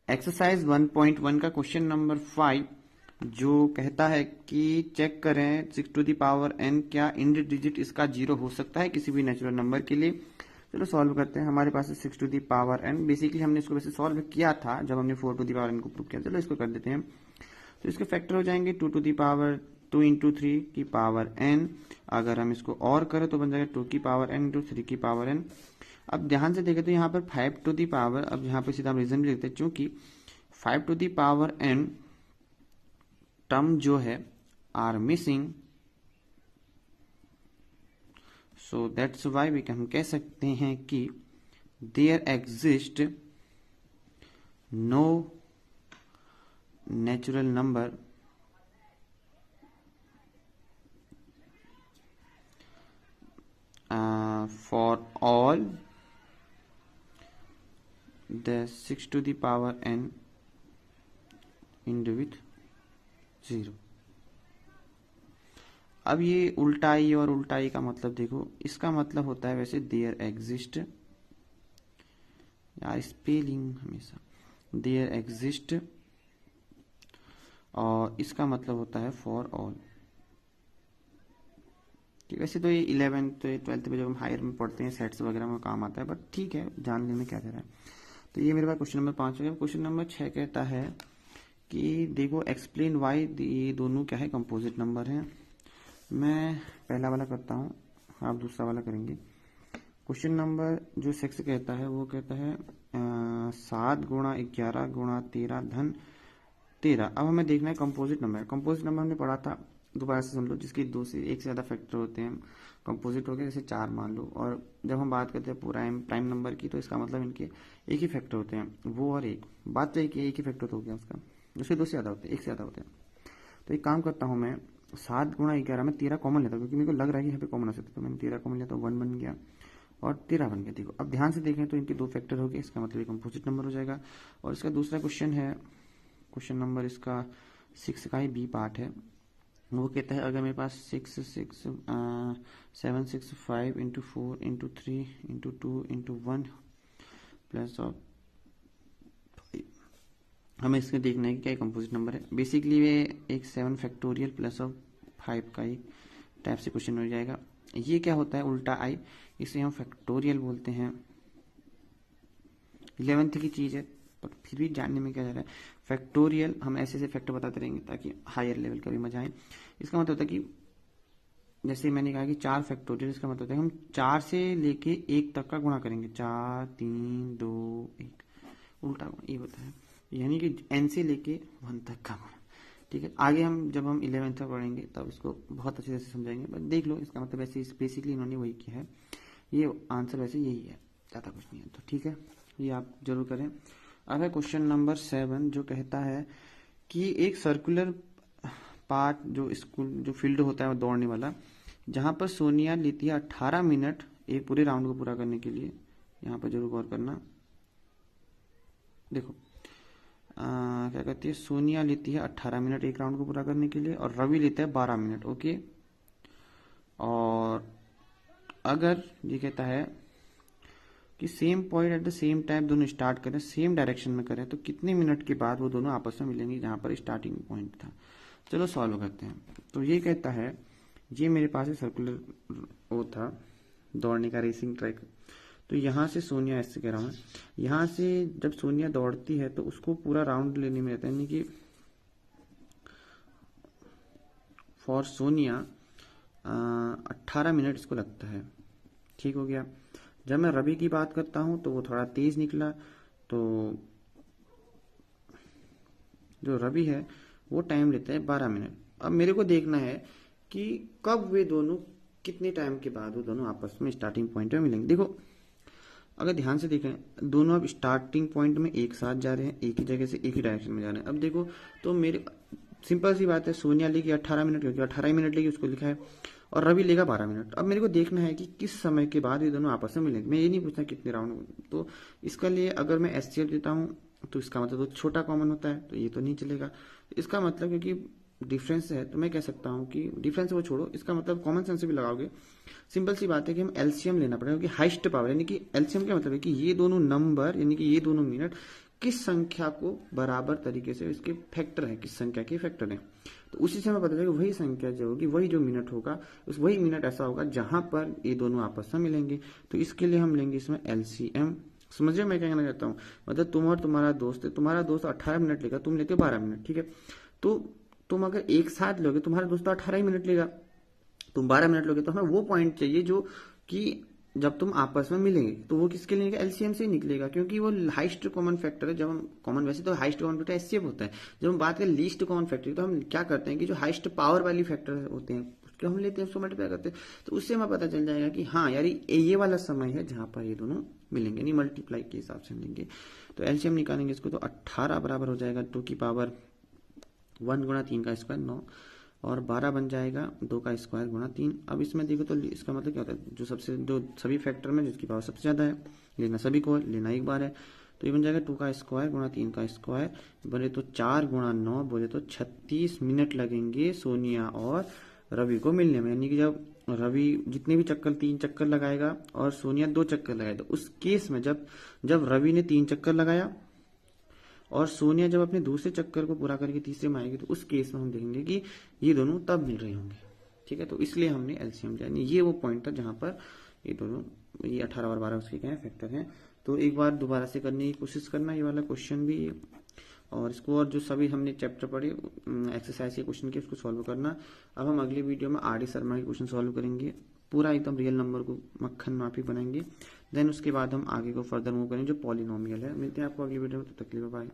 Exercise 1.1 का question number 5 जो कहता है कि चेक करें 6 टू द पावर n क्या इंड डिजिट इसका जीरो हो सकता है किसी भी नेचुरल नंबर के लिए। चलो सॉल्व करते हैं। हमारे पास है 6 to the power n। Basically हमने इसको वैसे सॉल्व किया था जब हमने 4 टू द पावर n को प्रूव किया। चलो इसको कर देते हैं। तो इसके फैक्टर हो जाएंगे 2 टू द पावर 2 इंटू 3 की पावर n। अगर हम इसको और करें तो बन जाएगा 2 की पावर n इंटू 3 की पावर n। अब ध्यान से देखें तो यहाँ पर 5 टू दी पावर, अब यहाँ पर सीधा हम रीजन भी लिखते हैं क्योंकि 5 to the power n term जो है are missing, so that's why we हम कह सकते हैं कि there exist no natural number for all the 6 to the power n end with 0। अब ये उल्टाई और उल्टाई का मतलब देखो, इसका मतलब होता है वैसे देयर एग्जिस्ट, यार स्पेलिंग हमेशा देयर एग्जिस्ट, और इसका मतलब होता है फॉर ऑल। वैसे तो ये 11th 12th में जब हम हायर में पढ़ते हैं सेट्स वगैरह में काम आता है, बट ठीक है जानने में क्या दे रहा है। तो ये मेरे पास क्वेश्चन नंबर 5 हो गया। क्वेश्चन नंबर 6 कहता है कि देखो एक्सप्लेन वाई ये दोनों क्या है कंपोजिट नंबर हैं। मैं पहला वाला करता हूँ, आप दूसरा वाला करेंगे। क्वेश्चन नंबर जो 6 कहता है वो कहता है 7 गुणा 11 गुणा 13 धन 13। अब हमें देखना है कंपोजिट नंबर। कंपोजिट नंबर हमने पढ़ा था, दोबारा से समझ लो, जिसकी 2 से 1 से ज़्यादा फैक्टर होते हैं कंपोजिट हो गया। जैसे 4 मान लो, और जब हम बात करते हैं प्राइम नंबर की तो इसका मतलब इनके एक ही फैक्टर होते हैं, वो और एक। बात तो एक ही फैक्टर तो हो गया उसका, उसके 2 से ज़्यादा होते हैं, 1 से ज़्यादा होते हैं। तो एक काम करता हूँ मैं, 7 गुणा 11 में 13 कॉमन लेता हूँ क्योंकि मेरे को लग रहा है कि यहाँ पे कॉमन हो सकता है। तो मैंने 13 कॉमन लिया तो 1 बन गया और 13 बन गया। देखो अब ध्यान से देखें तो इनके 2 फैक्टर हो गए, इसका मतलब कंपोजिट नंबर हो जाएगा। और इसका दूसरा क्वेश्चन है, क्वेश्चन नंबर इसका 6 का ही बी पार्ट है। वो कहता है अगर मेरे पास 7 6 5 into 4 into 3 into 2 into 1 plus of, हमें इसके देखना है कि क्या कंपोजिट नंबर है। बेसिकली ये एक 7 फैक्टोरियल प्लस ऑफ 5 का ही टाइप से क्वेश्चन हो जाएगा। ये क्या होता है उल्टा आई, इसे हम फैक्टोरियल बोलते हैं। 11th की चीज़ है पर फिर भी जानने में क्या जा रहा है। फैक्टोरियल हम ऐसे ऐसे फैक्टर बताते रहेंगे ताकि हायर लेवल का भी मजा आए। इसका मतलब होता है कि जैसे मैंने कहा कि 4 फैक्टोरियल, इसका मतलब होता है हम 4 से लेके 1 तक का गुणा करेंगे। 4 3 2 1 उल्टा गुणा ये होता है, यानी कि n से लेके 1 तक का गुणा। ठीक है, आगे हम जब हम 11th में पढ़ेंगे तब इसको बहुत अच्छे से समझाएंगे, बस देख लो। इसका मतलब ऐसे बेसिकली इन्होंने वही किया है, ये आंसर वैसे यही है, ज़्यादा कुछ नहीं है। तो ठीक है, ये आप जरूर करें। अब है क्वेश्चन नंबर 7 जो कहता है कि एक सर्कुलर पार्ट जो स्कूल जो फील्ड होता है दौड़ने वाला, जहां पर सोनिया लेती है 18 मिनट एक पूरे राउंड को पूरा करने के लिए। यहाँ पर जरूर गौर करना। देखो क्या कहती है, सोनिया लेती है 18 मिनट एक राउंड को पूरा करने के लिए और रवि लेता है 12 मिनट। ओके, और अगर ये कहता है कि same point at the same time दोनों स्टार्ट करें, सेम डायरेक्शन में करें, तो कितने मिनट के बाद वो दोनों आपस में मिलेंगे जहां पर स्टार्टिंग पॉइंट था। चलो सॉल्व करते हैं। तो ये कहता है, ये मेरे पास सर्कुलर वो था दौड़ने का रेसिंग ट्रैक। तो यहाँ से सोनिया, ऐसे कह रहा हूँ, यहाँ से जब सोनिया दौड़ती है तो उसको पूरा राउंड लेने में रहता है, यानी कि फॉर सोनिया 18 मिनट इसको लगता है। ठीक हो गया। जब मैं रवि की बात करता हूं तो वो थोड़ा तेज निकला, तो जो रवि है वो टाइम लेता है 12 मिनट। अब मेरे को देखना है कि कब वे दोनों कितने टाइम के बाद वो दोनों आपस में स्टार्टिंग पॉइंट में मिलेंगे। देखो अगर ध्यान से देखें, दोनों अब स्टार्टिंग पॉइंट में एक साथ जा रहे हैं, एक ही जगह से एक ही डायरेक्शन में जा रहे हैं। अब देखो तो मेरे सिंपल सी बात है, सोनिया लेगी 18 मिनट क्योंकि 18 मिनट लेगी, उसको लिखा है, और रवि लेगा 12 मिनट। अब मेरे को देखना है कि किस समय के बाद ये दोनों आपस में मिलेंगे। मैं ये नहीं पूछता कितने राउंड। तो इसका लिए अगर मैं एचसीएफ देता हूँ तो इसका मतलब तो छोटा कॉमन होता है, तो ये तो नहीं चलेगा। इसका मतलब क्योंकि डिफरेंस है तो मैं कह सकता हूँ कि डिफरेंस वो छोड़ो, इसका मतलब कॉमन सेंस से भी लगाओगे। सिंपल सी बात है कि हम एलसीएम लेना पड़ेगा, क्योंकि हाइस्ट पावर, यानी कि एलसीएम क्या मतलब है कि ये दोनों नंबर यानी कि ये दोनों मिनट किस संख्या को बराबर तरीके से इसके फैक्टर है, किस संख्या के फैक्टर है। तो उसी से हमें पता चलेगा वही संख्या जो होगी, वही जो मिनट होगा, उस वही मिनट ऐसा होगा जहां पर ये दोनों आपस में मिलेंगे। तो इसके लिए हम लेंगे इसमें एलसीएम। समझिए मैं क्या कहना चाहता हूँ, मतलब तुम और तुम्हारा दोस्त है, तुम्हारा दोस्त 18 मिनट लेगा, तुम लेते हो 12 मिनट, ठीक है। तो तुम अगर एक साथ लोगे, तुम्हारा दोस्त तो 18 ही मिनट लेगा, तुम 12 मिनट लोगे, तो हमें वो पॉइंट चाहिए जो कि जब तुम आपस में मिलेंगे तो वो किसके लिए एलसीएम से ही निकलेगा, क्योंकि वो हाइस्ट कॉमन फैक्टर है। जब हम कॉमन, वैसे तो हाइस्ट कॉमन फैक्टर एचसीएफ होता है, जब हम बात करें लीस्ट कॉमन फैक्टर तो हम क्या करते हैं कि जो हाइस्ट पावर वाली फैक्टर होते हैं उसके हम लेते हैं, उसको मल्टीप्लाई करते हैं। तो उससे हमें पता चल जाएगा कि हाँ यार ये वाला समय है जहां पर ये दोनों मिलेंगे, नहीं मल्टीप्लाई के हिसाब से मिलेंगे। तो एलसीएम निकालेंगे इसको, तो 18 बराबर हो जाएगा 2 की पावर 1 गुणा 3 का स्क्वायर 9, और 12 बन जाएगा 2 का स्क्वायर गुणा 3। अब इसमें देखो तो इसका मतलब क्या होता है, जो सभी फैक्टर में जिसकी पावर सबसे ज्यादा है लेना, सभी को लेना एक बार है। तो ये बन जाएगा 2 का स्क्वायर गुणा 3 का स्क्वायर, बोले तो 4 गुणा 9, बोले तो 36 मिनट लगेंगे सोनिया और रवि को मिलने में। यानी कि जब रवि जितने भी चक्कर 3 चक्कर लगाएगा और सोनिया 2 चक्कर लगाएगा, तो उस केस में जब रवि ने 3 चक्कर लगाया और सोनिया जब अपने दूसरे चक्कर को पूरा करके तीसरे में आएगी, तो उस केस में हम देखेंगे कि ये दोनों तब मिल रहे होंगे, ठीक है। तो इसलिए हमने एलसीएम लिया, ये वो पॉइंट था जहां पर ये दोनों, ये 18 और 12 उसके क्या है फैक्टर हैं। तो एक बार दोबारा से करने की कोशिश करना ये वाला क्वेश्चन भी, और इसको और जो सभी हमने चैप्टर पढ़े एक्सरसाइज के क्वेश्चन के उसको सॉल्व करना। अब हम अगली वीडियो में आर डी शर्मा के क्वेश्चन सॉल्व करेंगे, पूरा एकदम रियल नंबर को मक्खन माफी बनाएंगे। देन उसके बाद हम आगे को फर्दर मूव करेंगे जो पॉलिनोमियल है। मिलते हैं आपको अगली वीडियो में, तब तक के लिए बाय।